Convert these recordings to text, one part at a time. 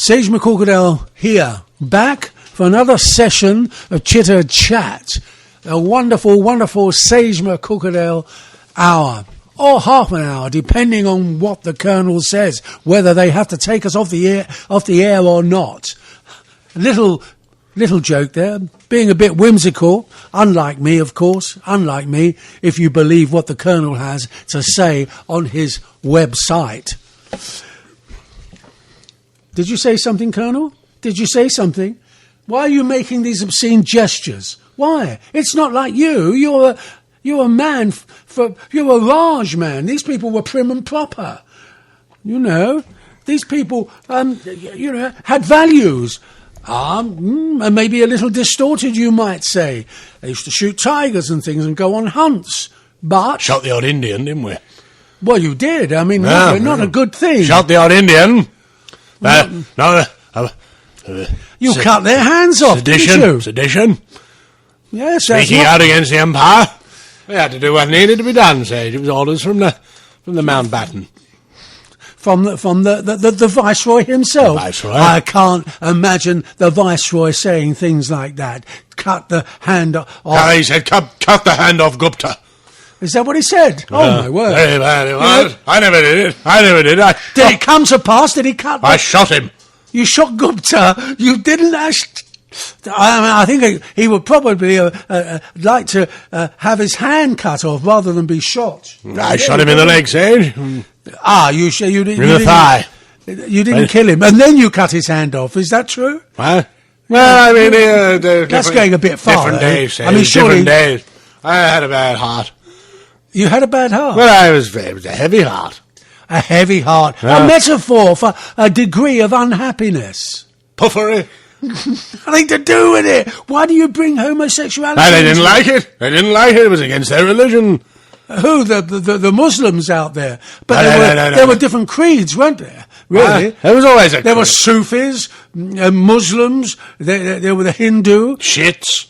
Sage McCorkadale here, back for another session of Chitter Chat. A wonderful, wonderful Sage McCorkadale hour, or half an hour, depending on what the Colonel says, whether they have to take us off the air or not. Little joke there, being a bit whimsical, unlike me, of course, unlike me, if you believe what the Colonel has to say on his website. Did you say something, Colonel? Did you say something? Why are you making these obscene gestures? Why? It's not like you. You're a man, you're a Raj man. These people were prim and proper. You know, these people, had values. And maybe a little distorted, you might say. They used to shoot tigers and things and go on hunts. But... Shot the odd Indian, didn't we? Well, you did. I mean, not a good thing. Shot the odd Indian. You cut their hands off, didn't you? Sedition. Yes, speaking out against the Empire. We had to do what needed to be done, Sage. It was orders from the Mountbatten. From the Viceroy himself. The Viceroy. I can't imagine the Viceroy saying things like that. Cut the hand off. He said, cut the hand off Gupta. Is that what he said? Oh, my word. Very bad it was. I never did it. Did it come to pass? Did he cut? I shot him. You shot Gupta. You didn't actually... I think he would probably like to have his hand cut off rather than be shot. I shot him in the leg, Sage. You didn't... In the thigh. You didn't kill him, and then you cut his hand off. Is that true? What? Well, I mean... that's going a bit far. Different days, Sage. I mean, surely... Different days. I had a bad heart. You had a bad heart? Well, it was a heavy heart. A heavy heart. Yeah. A metaphor for a degree of unhappiness. Puffery. Nothing to do with it. Why do you bring homosexuality? They didn't like it. They didn't like it. It was against their religion. Who? The Muslims out there? But No. there were different creeds, weren't there? Really? There was always a creed. There were Sufis, Muslims, there were the Hindu. Shiites?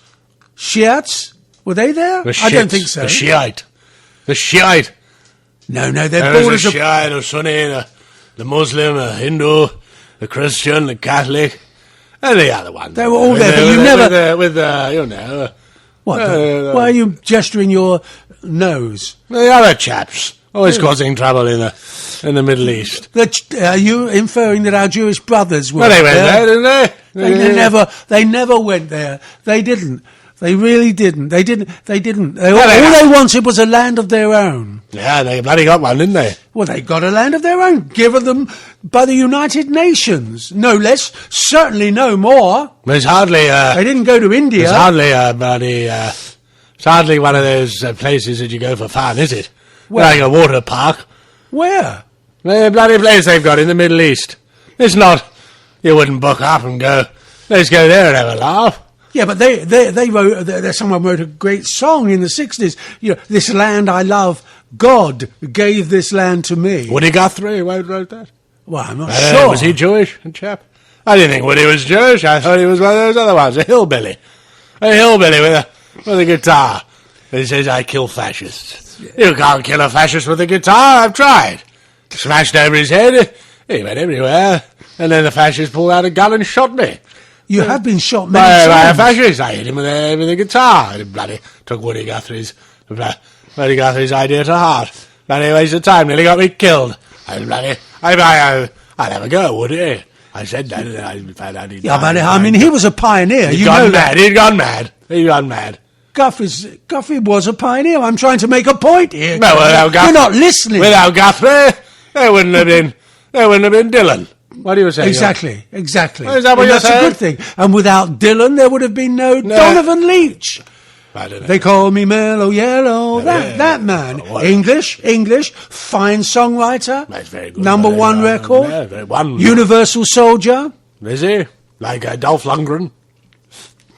Were they there? I don't think so. The Shiite. No, they're there borders was a Shiite, a Sunni, the Muslim, a Hindu, the Christian, the Catholic, and the other one. They were all there, but you never... What? Why are you gesturing your nose? The other chaps, always causing trouble in the Middle East. Are you inferring that our Jewish brothers were well, they went there, didn't they? They never went there. They didn't. They really didn't. They didn't. All they wanted was a land of their own. Yeah, they bloody got one, didn't they? Well, they got a land of their own, given them by the United Nations. No less, certainly no more. There's hardly... they didn't go to India. It's hardly it's hardly one of those places that you go for fun, is it? Where? Like a water park. Where? The bloody place they've got in the Middle East. It's not... You wouldn't book up and go, let's go there and have a laugh. Yeah, but they wrote. Someone wrote a great song in the 60s. You know, this land I love, God gave this land to me. Woody Guthrie wrote that? Well, I'm not sure. Was he Jewish, the chap? I didn't think Woody was Jewish. I thought he was one of those other ones, a hillbilly with a guitar. He says, "I kill fascists." Yeah. You can't kill a fascist with a guitar. I've tried. Smashed over his head. He went everywhere, and then the fascist pulled out a gun and shot me. You have been shot many by times. A fascist. I hit him with a guitar. I bloody took Woody Guthrie's idea to heart. Bloody waste of time. Nearly got me killed. I'll have a go at Woody. I said that, and I found out he'd I mean, he was a pioneer. He'd gone mad. Guthrie was a pioneer. I'm trying to make a point here. No, without Guthrie, you're not listening. Without Guthrie, there wouldn't have been Dylan. What do you say? Exactly. Well, is that what you're that's saying? a good thing. And without Dylan, there would have been no Donovan Leitch. I don't know. They call me Mellow Yellow. That man. English, fine songwriter. That's very good. Number one record. Yeah, very one. Universal soldier. Is he? Like Dolph Lundgren.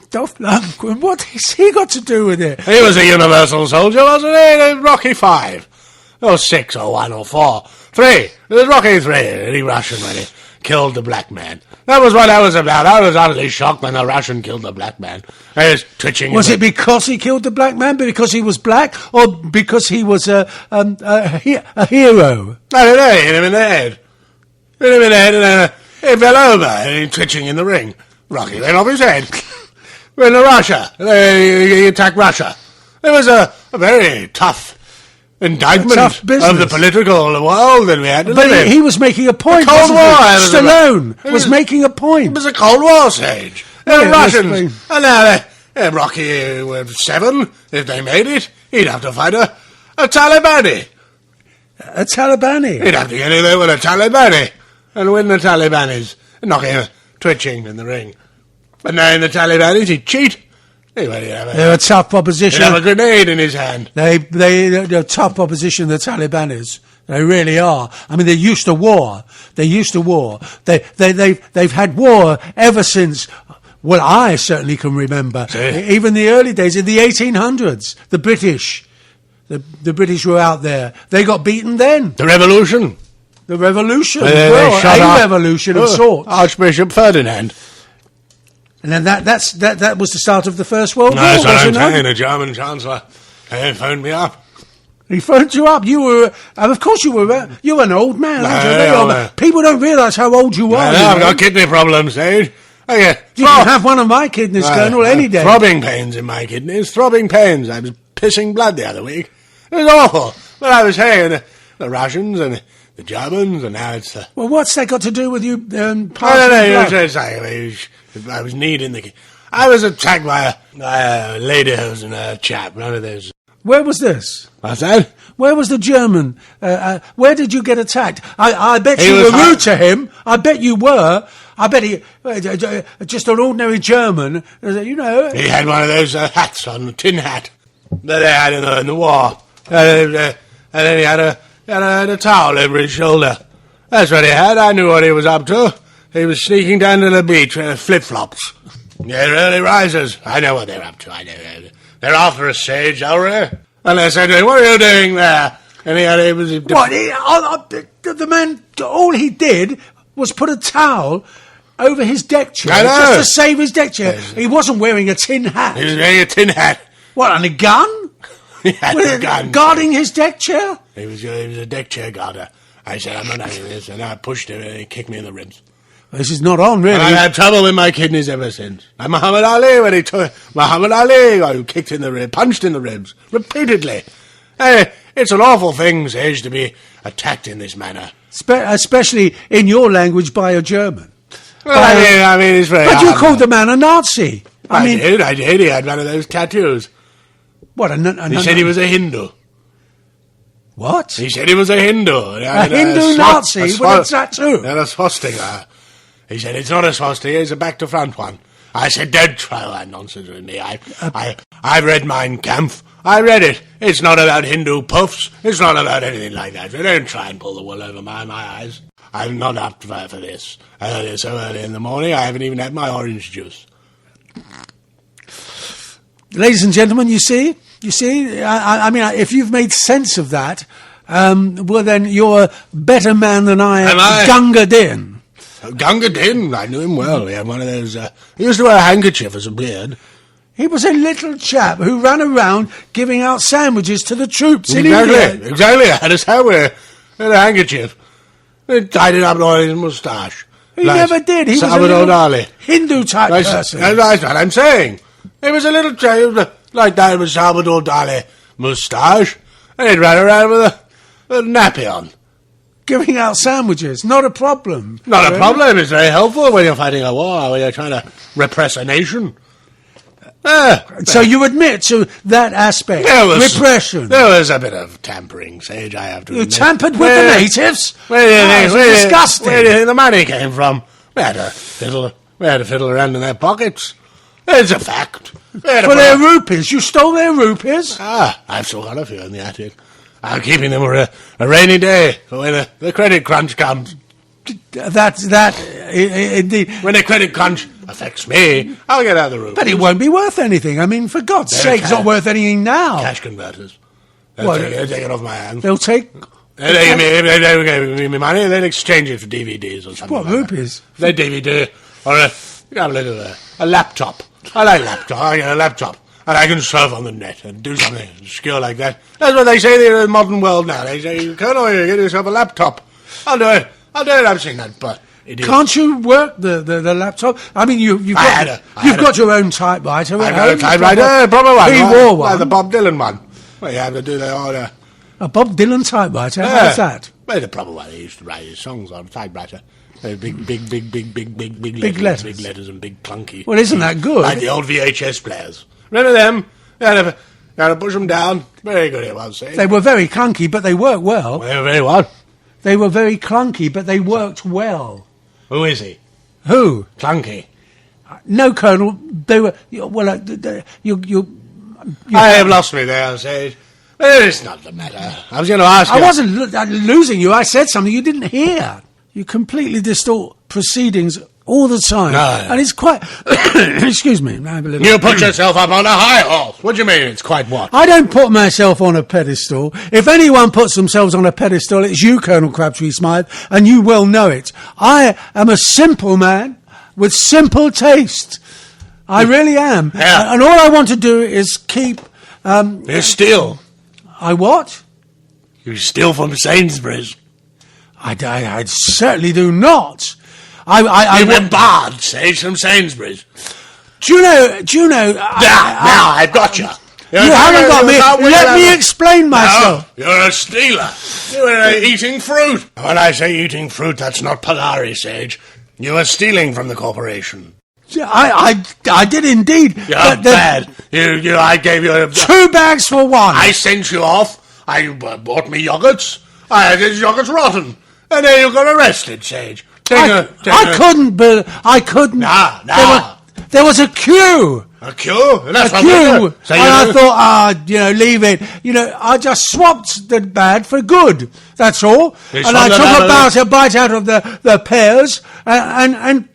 Dolph Lundgren? What has he got to do with it? He was a Universal soldier, wasn't he? Rocky 5. Or 6 or 1 or 4. 3. It was Rocky 3. The Russian when he killed the black man. That was what that was about. I was utterly shocked when the Russian killed the black man. He was twitching. Was it because he killed the black man? Because he was black? Or because he was a hero? I don't know. He hit him in the head. And He fell over, twitching in the ring. Rocky went off his head. Went to Russia. He attacked Russia. It was a very tough indictment of the political world that we had to live in. But he was making a point. The Cold War. Stallone was making a point. It was a Cold War, Sage. The Russians. And now Rocky was 7. If they made it, he'd have to fight a Talibani. A Talibani? He'd have to get in there with a Talibani and win the Talibanis. Knock him twitching in the ring. But now in the Talibanis, he'd cheat. They're a tough opposition. He'd have a grenade in his hand. They're a tough opposition, the Talibanis. They really are. I mean, they're used to war. They've had war ever since. Well, I certainly can remember. Even the early days, in the 1800s, the British were out there. They got beaten then. The revolution. The revolution. They shot a revolution of sorts. Archbishop Ferdinand. And then that was the start of the First World War. That's what I'm saying. The German Chancellor phoned me up. He phoned you up. You were, of course, you were. You're an old man, aren't you? People don't realise how old you are. I've got kidney problems, Sage. You can have one of my kidneys, Colonel, any day. Throbbing pains in my kidneys. Throbbing pains. I was pissing blood the other week. It was awful. But I was saying the Russians and the Germans, and now it's the... Well, what's that got to do with you passing blood? I was needing the... I was attacked by a lady who was in a chap, none of those... Where was this? What's that? Where was the German? Where did you get attacked? I bet you were rude to him. I bet you were. I bet he... just an ordinary German, you know... He had one of those hats on, a tin hat, that they had in the war. And then he had a towel over his shoulder. That's what he had. I knew what he was up to. He was sneaking down to the beach with flip-flops. Yeah, early risers. I know what they're up to. I know. They're after a Sage, Elra. And they said to him, "What are you doing there?" And he was... What? The man, all he did was put a towel over his deck chair just to save his deck chair. Yes. He wasn't wearing a tin hat. He was wearing a tin hat. What, and a gun? He had a gun. Guarding his deck chair? He was a deck chair guarder. I said, "I'm not having this." And I pushed him and he kicked me in the ribs. This is not on, really. And I've had trouble with my kidneys ever since. Like Muhammad Ali, when he took... Muhammad Ali got kicked in the ribs, punched in the ribs, repeatedly. It's an awful thing, Sage, to be attacked in this manner. Especially in your language by a German. Well, I mean, it's very But you called the man a Nazi. I did. He had one of those tattoos. What, he said he was a Hindu. What? He said he was a Hindu. A Hindu Nazi with a tattoo? And a swastika. He said, "It's not a swastika, it's a back-to-front one." I said, "Don't try that nonsense with me. I've read Mein Kampf. I read it. It's not about Hindu puffs. It's not about anything like that. So don't try and pull the wool over my eyes. I'm not up for this. So early in the morning, I haven't even had my orange juice." Ladies and gentlemen, you see? I mean, if you've made sense of that, well, then you're a better man than I am. Gunga Din. Gunga Din, I knew him well. He had one of those... he used to wear a handkerchief as a beard. He was a little chap who ran around giving out sandwiches to the troops in India. Exactly. I had his hair with a handkerchief. He tied it up on his moustache. He never did. He was a little Hindu-type person. That's what I'm saying. He was a little chap like that with Salvador Dali moustache, and he'd run around with a nappy on. Giving out sandwiches, not a problem. Not a problem. It's very helpful when you're fighting a war, when you're trying to repress a nation. So you admit to that aspect, repression. There was a bit of tampering, Sage, I have to admit. You tampered with the natives? Where do you think? Disgusting. Where do you think the money came from? We had to fiddle around in their pockets. It's a fact. For their rupees? You stole their rupees? I've still got a few in the attic. I'm keeping them for a rainy day, for when the credit crunch comes. Indeed. When the credit crunch affects me, I'll get out of the room. But it won't be worth anything. I mean, for God's sake, it's not worth anything now. Cash converters. They'll take it off my hands. They'll take... They give me money, they'll exchange it for DVDs or something. What, rupees? They're DVD, or a laptop. I like laptop. I get a laptop. And I can surf on the net and do something obscure like that. That's what they say in the modern world now. They say, "Colonel, you get yourself a laptop." I'll do it. I've seen that Idiot. Can't you work the laptop? I mean, you've got your own typewriter. I've got a typewriter, proper one. Pre-war one. Like the Bob Dylan one. Well, you have to do the order. A Bob Dylan typewriter? How's that? Well, the proper one. He used to write his songs on a typewriter. Big letters. Big letters and big clunky. Well, isn't that good? Like the old VHS players. Remember them? You had to push them down. Very good it was. They were very clunky, but they worked well. They were very what? They were very clunky, but they worked well. Who is he? Who? Clunky. No, Colonel. They were... Well, I have lost me there, Sage. It's not the matter. I was going to ask you. I wasn't losing you. I said something you didn't hear. You completely distort proceedings all the time. No. And it's quite... Excuse me. I have a little... You put yourself up on a high horse. What do you mean it's quite what? I don't put myself on a pedestal. If anyone puts themselves on a pedestal, it's you, Colonel Crabtree-Smythe, and you well know it. I am a simple man with simple taste. I really am. Yeah. And all I want to do is keep... You steal. I what? You steal from Sainsburys. I certainly do not. You've been barred, Sage, from Sainsburys. Do you know... Now, I've got you. You haven't got me. Let me explain myself. No, you're a stealer. You're eating fruit. When I say eating fruit, that's not Polari, Sage. You are stealing from the corporation. I did indeed. You're bad. I gave you 2 bags for one. I sent you off. I bought me yogurts. This yogurt's rotten. And then you got arrested, Sage. I couldn't. Nah. There was a queue. A queue? That's a queue. So and I thought, leave it. I just swapped the bad for good. That's all. And I took a bite out of the pears, and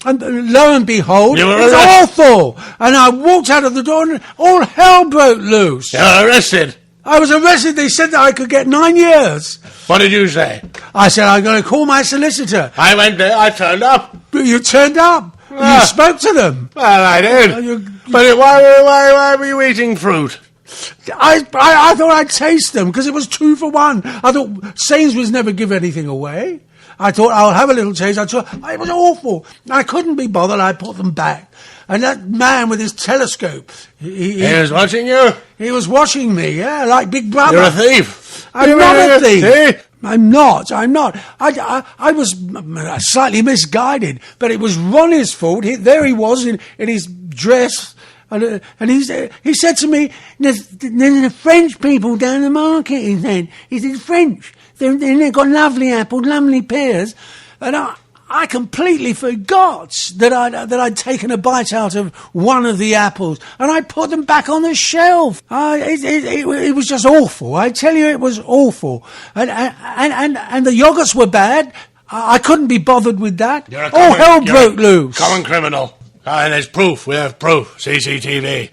lo and behold, it was awful. And I walked out of the door, and all hell broke loose. You were arrested. I was arrested. They said that I could get 9 years. What did you say? I said, I'm going to call my solicitor. I went there. I turned up. You turned up. You spoke to them. Well, I did. But why were you eating fruit? I thought I'd taste them because it was 2 for 1. I thought Sainsbury's never give anything away. I thought I'll have a little taste. It was awful. I couldn't be bothered. I put them back. And that man with his telescope... He was watching you? He was watching me, yeah, like Big Brother. You're a thief. I'm not a thief. I'm not. I was slightly misguided, but it was Ronnie's fault. There he was in his dress, and he said to me, there's the French people down the market, he said. He said, French. They've got lovely apples, lovely pears, and I completely forgot that I'd taken a bite out of one of the apples, and I put them back on the shelf. It was just awful. I tell you, it was awful. And the yogurts were bad. I couldn't be bothered with that. All hell broke loose. Common criminal. And there's proof. We have proof. CCTV,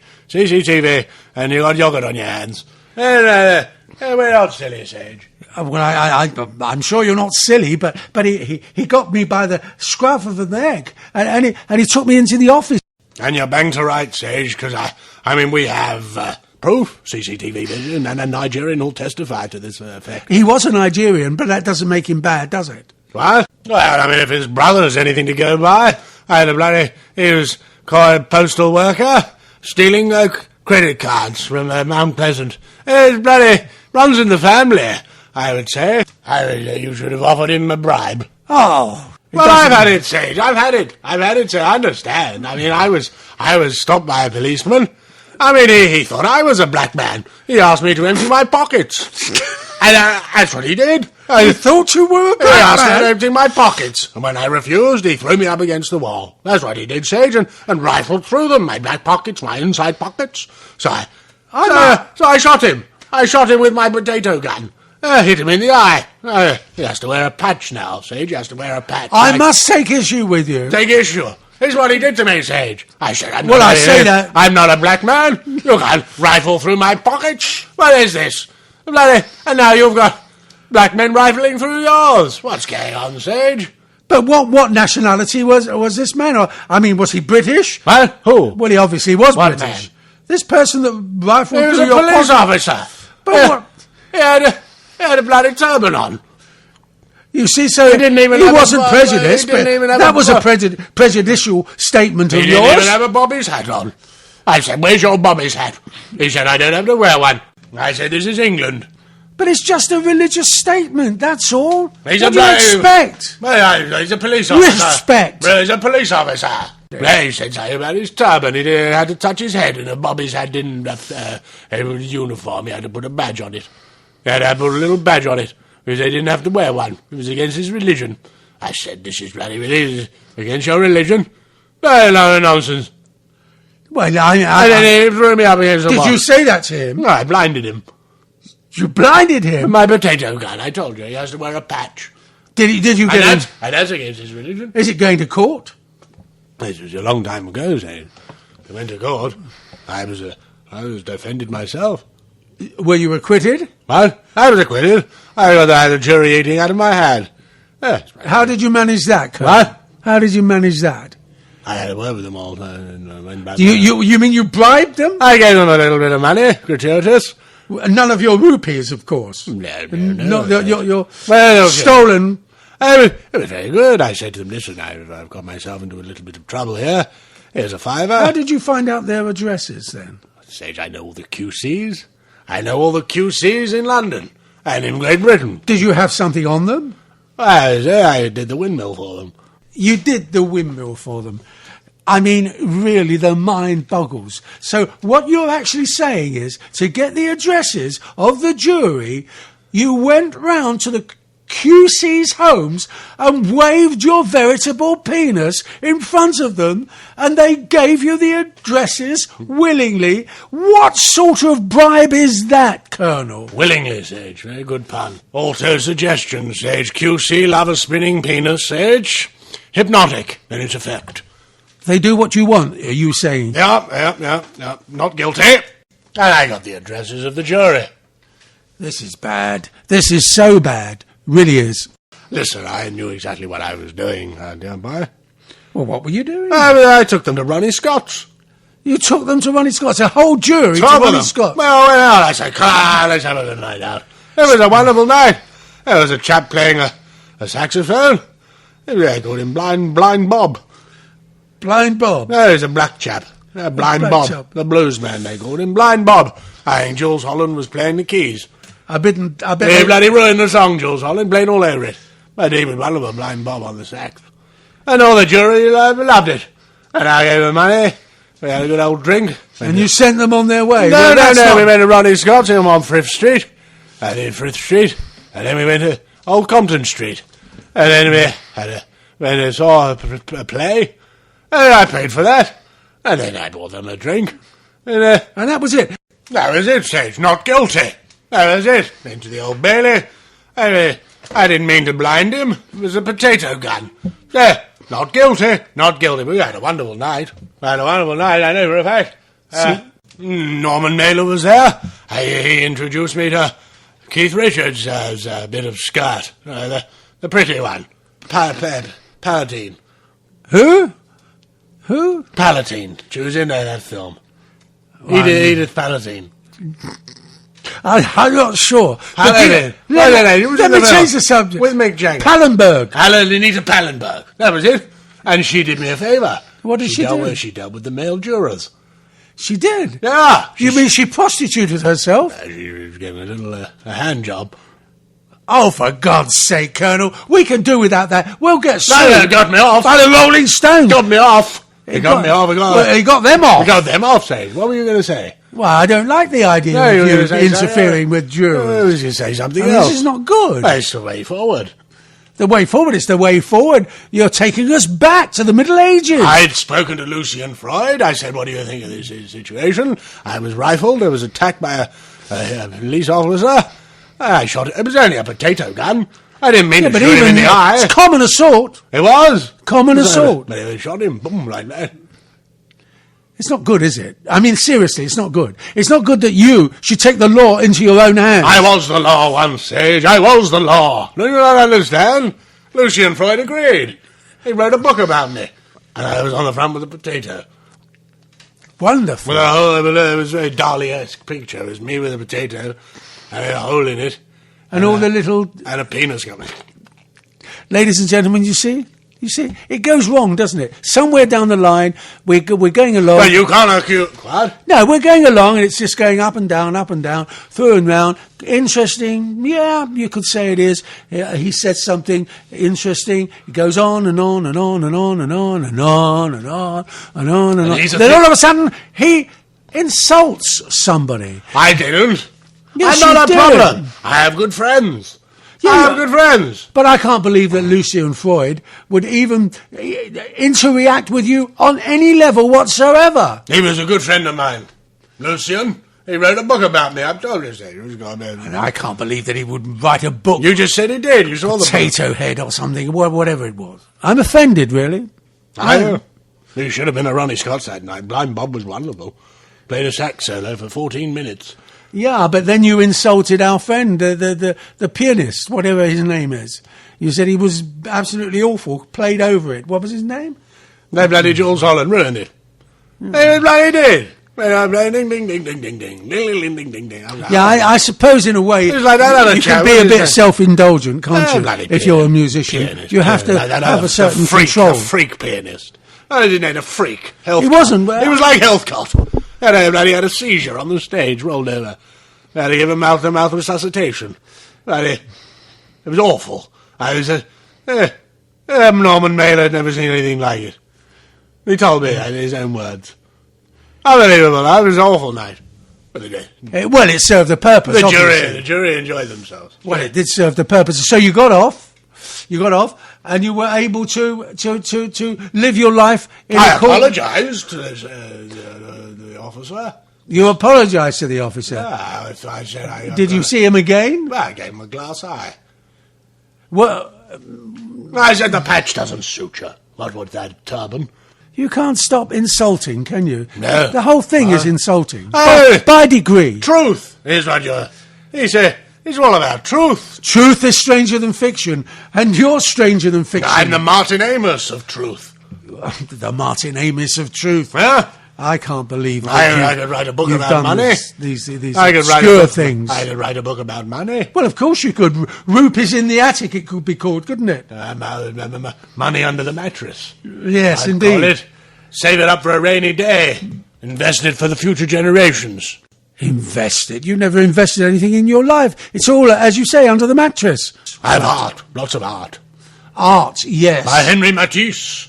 and you got yogurt on your hands. And we're not silly, Sage. Well, I'm sure you're not silly, but he got me by the scruff of the neck, and he took me into the office. And you're bang to right, Sage, because we have proof, CCTV vision, and a Nigerian will testify to this effect. He was a Nigerian, but that doesn't make him bad, does it? What? Well, if his brother's anything to go by, he was called a postal worker, stealing credit cards from Mount Pleasant. It runs in the family. I would say. You should have offered him a bribe. Oh. Well, I've had it, Sage. I've had it, Sage. I understand. I was stopped by a policeman. He thought I was a black man. He asked me to empty my pockets. And that's what he did. He thought you were a black man? He asked me to empty my pockets. And when I refused, he threw me up against the wall. That's what he did, Sage, and rifled through them, my back pockets, my inside pockets. So I shot him. I shot him with my potato gun. Hit him in the eye. He has to wear a patch now, Sage. He has to wear a patch. I must take issue with you. Take issue? This is what he did to me, Sage. I said, I'm not a black man. You can't rifle through my pockets. What is this? And now you've got black men rifling through yours. What's going on, Sage? But what nationality was this man? Was he British? What? Who? Well, he obviously was British. Man? This person that rifled through your pocket. He was a police officer. But what? He had a bloody turban on. You see, so he wasn't prejudiced, but that was a prejudicial statement of yours. He didn't even have a Bobby's hat on. I said, where's your Bobby's hat? He said, I don't have to wear one. I said, this is England. But it's just a religious statement, that's all. What do you expect? Well, he's a police officer. Respect. Well, he's a police officer. Yeah, he said something about his turban. He had to touch his head, and Bobby's hat didn't have a uniform. He had to put a badge on it. He had to put a little badge on it, because they didn't have to wear one. It was against his religion. I said, this is bloody religion. Against your religion? No, nonsense. Well, and then he threw me up against the wall. Did you say that to him? No, I blinded him. You blinded him? My potato gun, I told you. He has to wear a patch. Did you get him? And that's against his religion. Is it going to court? This was a long time ago, say. He went to court. I was defended myself. Were you acquitted? What? I was acquitted. I had the jury eating out of my hand. Yes. How did you manage that, Colonel? What? How did you manage that? I had a word with them all. And went back. You mean you bribed them? I gave them a little bit of money, gratuitous. None of your rupees, of course. No. Your well, okay. stolen. It was very good. I said to them, listen, I've got myself into a little bit of trouble here. Here's a £5. How did you find out their addresses, then? Sage, I know all the QCs. I know all the QCs in London and in Great Britain. Did you have something on them? I did the windmill for them. You did the windmill for them. I mean, really, the mind boggles. So what you're actually saying is, to get the addresses of the jury, you went round to the QC's homes and waved your veritable penis in front of them, and they gave you the addresses willingly. What sort of bribe is that, Colonel? Willingly, Sage. Very good pun. Also suggestion, Sage. QC love a spinning penis, Sage. Hypnotic in its effect. They do what you want, are you saying? Yeah. Not guilty. And I got the addresses of the jury. This is bad. This is so bad. Really is. Listen, I knew exactly what I was doing, dear boy. Well, what were you doing? I took them to Ronnie Scott's. You took them to Ronnie Scott's? A whole jury to Ronnie Scott's? Well, I went out. I said, come on, let's have a good night out. It was a wonderful night. There was a chap playing a saxophone. They called him Blind Bob. Blind Bob? No, he's a black chap. Blind Bob. Chap. The blues man, they called him. Blind Bob. I think Jules Holland was playing the keys. I bet they bloody ruined the song, Jules Holland, playing all over it. But even one of them, Blind Bob on the sax. And all the jury loved it. And I gave them money. We had a good old drink. And you sent them on their way? No. We went to Ronnie Scott's on Frith Street. I did Frith Street. And then we went to Old Compton Street. And then we saw a play. And I paid for that. And then I bought them a drink. And that was it? That was it, Sage. Not guilty. That was it. Into the Old Bailey. I didn't mean to blind him. It was a potato gun. There. Not guilty. Not guilty. We had a wonderful night. I know for a fact. Norman Mailer was there. He introduced me to Keith Richards' bit of skirt. The pretty one. Palatine. Who? Palatine. She was in that film. Edith Palatine. I'm not sure. Let me change the subject. With Mick Jagger. Pallenberg. Anita Pallenberg. That was it. And she did me a favour. What did she do? She dealt with the male jurors. She did? Yeah. You mean she prostituted herself? She gave me a little a hand job. Oh, for God's sake, Colonel. We can do without that. We'll get sued. No, got me off. By the Rolling Stones. Got me off. He got me off. He got them off. He got them off, say. What were you going to say? Well, I don't like the idea of you interfering with jurors. I was going to say something else. This is not good. It's the way forward. The way forward is the way forward. You're taking us back to the Middle Ages. I'd spoken to Lucian Freud. I said, what do you think of this situation? I was rifled. I was attacked by a police officer. I shot it. It was only a potato gun. I didn't mean to shoot him in the eye. It's common assault. It was. Common assault. But they shot him, boom, like that. It's not good, is it? I mean, seriously, it's not good. It's not good that you should take the law into your own hands. I was the law once, Sage. I was the law. Do you not understand? Lucian Freud agreed. He wrote a book about me. And I was on the front with a potato. Wonderful. With a hole, it was a very Dali-esque picture. It was me with a potato, and a hole in it. And all the little... And a penis coming. Ladies and gentlemen, you see, it goes wrong, doesn't it? Somewhere down the line, we're going along. Well, you can't accuse... What? No, we're going along, and it's just going up and down, through and round. Interesting, yeah, you could say it is. He said something interesting. It goes on and on and on and on and on and on and on and on and on. Then all of a sudden, he insults somebody. I didn't. Yes, I'm not you a did. problem. I have good friends. Yeah, I have good friends. But I can't believe that Lucian Freud would even interact with you on any level whatsoever. He was a good friend of mine. Lucian, he wrote a book about me. I've told you so. And I can't believe that he would write a book. You just said he did. You saw the Potato Head or something, whatever it was. I'm offended, really. I know. You should have been a Ronnie Scott that night. Blind Bob was wonderful. Played a sax solo for 14 minutes. Yeah, but then you insulted our friend, the pianist, whatever his name is. You said he was absolutely awful, played over it. What was his name? That bloody Jules Holland ruined it. They bloody did. Ding, ding, ding, ding, ding, ding, ding, ding, ding, ding. Yeah, I suppose in a way It's like that other you chap, can be a what is bit that? self-indulgent, can't you? Bloody If you're a musician, you have to have a certain control. A freak pianist. I didn't know, a freak. Healthcott. He wasn't. He was like Healthcott. He had a seizure on the stage, rolled over. They had to give him mouth-to-mouth resuscitation. It was awful. I was Norman Mailer had never seen anything like it. He told me in his own words. Unbelievable. That was an awful night. But it did. Well, it served the purpose. The jury enjoyed themselves. Well, it did serve the purpose. So you got off. And you were able to live your life in I a court. apologised to the officer. You apologised to the officer. I said Did you see him again? Well, I gave him a glass eye. Well, I said the patch doesn't suit you. What with that turban? you can't stop insulting, can you? No. The whole thing is insulting. Oh. By degree. Truth is what you're... He's all about truth. Truth is stranger than fiction, and you're stranger than fiction. I'm the Martin Amos of truth. The Martin Amos of truth. Yeah? I can't believe I could write a book you've about done money. These I could obscure things. I could write a book about money. Well, of course you could. Rupees in the attic, it could be called, couldn't it? Money under the mattress. Yes, I'd indeed. call it. Save it up for a rainy day. Invest it for the future generations. Invested? You never invested anything in your life. It's all, as you say, under the mattress. I have art. Lots of art. Art, yes. By Henry Matisse.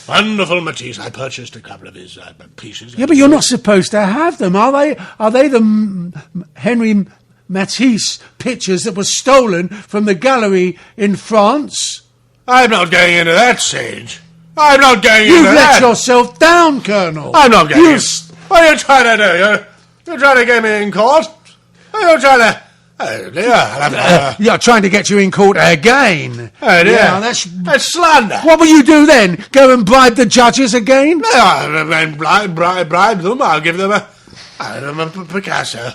Wonderful Matisse. I purchased a couple of his pieces. Yeah, but you're not supposed to have them, are they? Are they the Henry Matisse pictures that were stolen from the gallery in France? I'm not going into that, Sage. I'm not going into You've that. let yourself down, Colonel. I'm not going in. What are you trying to do? You're trying to get me in court? Are you trying to... Oh, dear. You're trying to get you in court again. Oh, dear. Yeah, that's slander. What will you do then? Go and bribe the judges again? No, I won't bribe them. I'll give them a Picasso.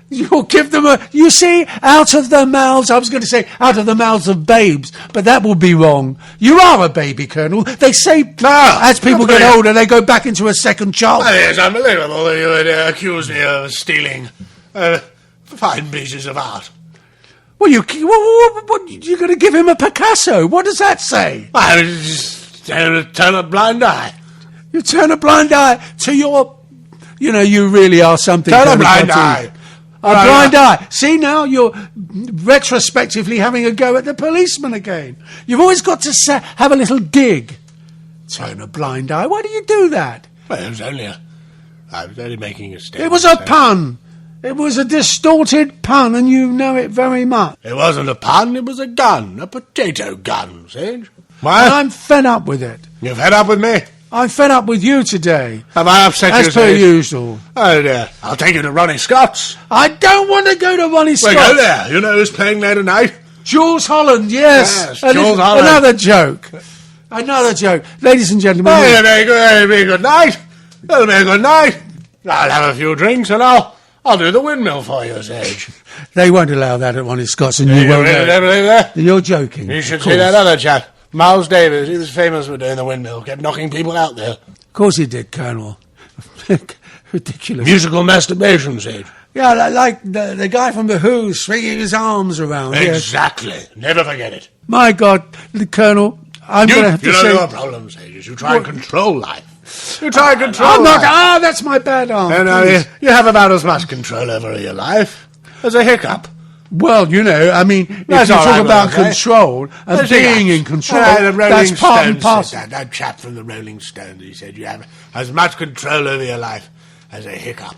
You'll give them you see, out of the mouths, I was going to say, out of the mouths of babes, but that would be wrong. You are a baby, Colonel. They say, as people get older, they go back into a second childhood. It's unbelievable that you would accuse me of stealing fine pieces of art. Well, you're going to give him a Picasso. What does that say? I would just turn a blind eye. You turn a blind eye to your... You know, you really are something. Turn a blind eye. A blind eye. See, now you're retrospectively having a go at the policeman again. You've always got to have a little dig. Turn a blind eye. Why do you do that? Well, I was only making a statement. It was a pun. It was a distorted pun, and you know it very much. It wasn't a pun, it was a gun. A potato gun, Sage. What? And I'm fed up with it. You're fed up with me? I'm fed up with you today. Have I upset you? As per usual. Oh, dear. I'll take you to Ronnie Scott's. I don't want to go to Ronnie Scott's. Well, go there. You know who's playing there tonight? Jules Holland, yes. Jules Holland. Another joke. Ladies and gentlemen. Oh, it'll be a good night. It'll be a good night. I'll have a few drinks and I'll do the windmill for you, Sage. They won't allow that at Ronnie Scott's, and you won't. You're joking. You should see that other chap. Miles Davis, he was famous for doing the windmill, kept knocking people out there. Of course he did, Colonel. Ridiculous. Musical masturbation, Sage. Yeah, like the guy from The Who swinging his arms around. Exactly. Yes. Never forget it. My God, the Colonel, I'm going to have to say... your problem, Sages. You try and control life. You try and control I'm not... life. Ah, that's my bad arm. You have about as much control over your life as a hiccup. Well, I mean, if you talk about control and being in control, that's part and parcel. That chap from the Rolling Stones, he said you have as much control over your life as a hiccup.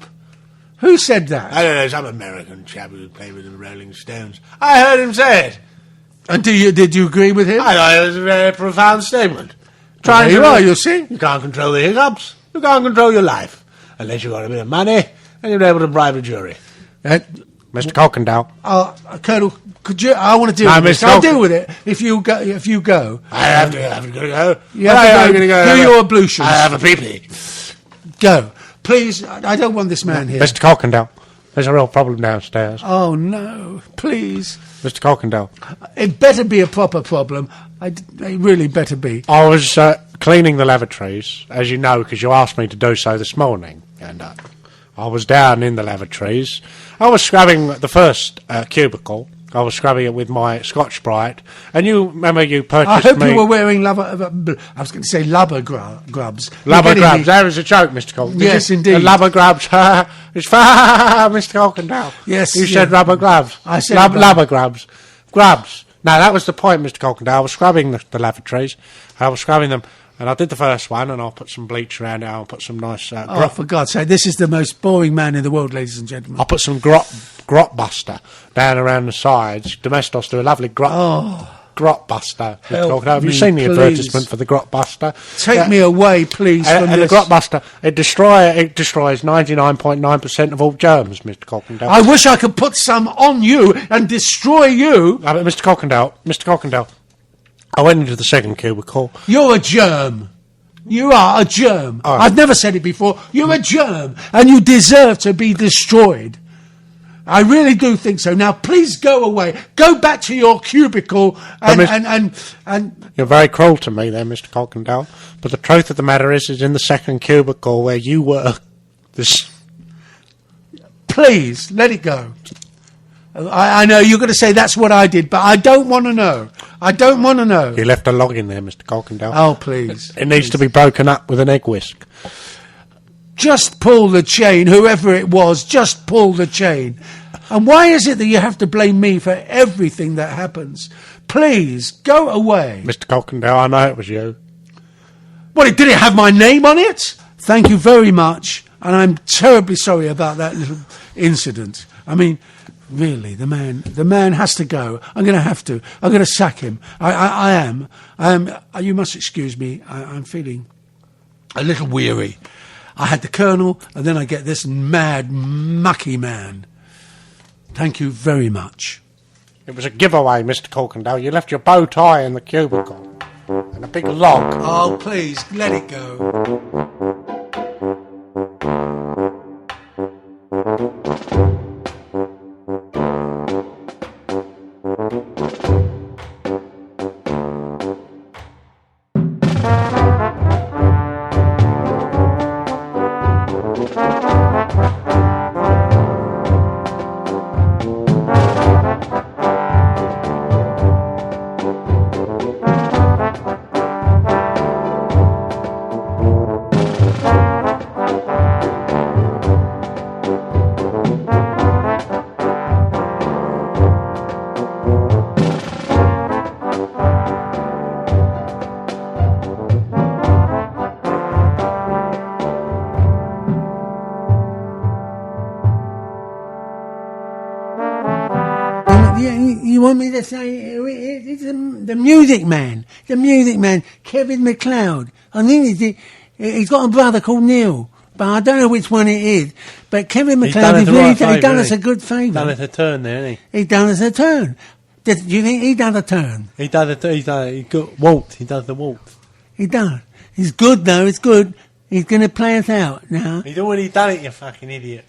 Who said that? I don't know, some American chap who played with the Rolling Stones. I heard him say it. And did you agree with him? I thought it was a very profound statement. You see? You can't control the hiccups. You can't control your life. Unless you've got a bit of money and you're able to bribe a jury. Mr. Cockendale. Colonel, could you? I want to deal with this. I'll deal with it if you go. I have to go. You have to go. Do your ablutions. I have a pee-pee. Go. Please, I don't want this man here. Mr. Cockendale, there's a real problem downstairs. Oh, no. Please. Mr. Cockendale. It better be a proper problem. It really better be. I was cleaning the lavatories, as you know, because you asked me to do so this morning. And I was down in the lavatories. I was scrubbing the first cubicle. I was scrubbing it with my Scotch-Brite. And you remember you purchased I hope you were wearing I was going to say lubber grubs. Lubber grubs. That was a joke, Mr. Cockendale. Yes, indeed. Lubber grubs. It's Mr. Cockendale. Yes. You said rubber gloves. I said lubber grubs. Grubs. No, that was the point, Mr. Cockendale. I was scrubbing the lavatories. I was scrubbing them. And I did the first one, and I'll put some bleach around it. I'll put some nice... for God's sake, this is the most boring man in the world, ladies and gentlemen. I'll put some grot buster down around the sides. Domestos do a lovely grot buster. Have you seen the advertisement for the grot buster? Take me away, please, from this. The grot buster, it destroys 99.9% of all germs, Mr. Cockendale. I wish I could put some on you and destroy you. But Mr. Cockendale, I went into the second cubicle. You're a germ. You are a germ. Right. I've never said it before. You're a germ, and you deserve to be destroyed. I really do think so. Now, please go away. Go back to your cubicle and You're very cruel to me there, Mr. Cockendale. But the truth of the matter is in the second cubicle where you were. Please, let it go. I know you're going to say that's what I did, but I don't want to know. I don't want to know. You left a log in there, Mr. Cockendale. Oh, please. It needs to be broken up with an egg whisk. Just pull the chain, whoever it was, just pull the chain. And why is it that you have to blame me for everything that happens? Please, go away. Mr. Cockendale, I know it was you. What, did it have my name on it? Thank you very much, and I'm terribly sorry about that little incident. I mean... Really, the man has to go. I'm going to sack him. I am. You must excuse me. I'm feeling a little weary. I had the Colonel, and then I get this mad, mucky man. Thank you very much. It was a giveaway, Mr. Cockendale. You left your bow tie in the cubicle. And a big log. Oh, please, let it go. You want me to say it's the Music Man, Kevin MacLeod. I think he's got a brother called Neil, but I don't know which one it is. But Kevin MacLeod has really done us a good favour. Done us a turn there, hasn't he? He's done us a turn. Do you think he done a turn? He got waltz. He does the waltz. He done. He's good though. It's good. He's going to play us out now. He's already done it, you fucking idiot.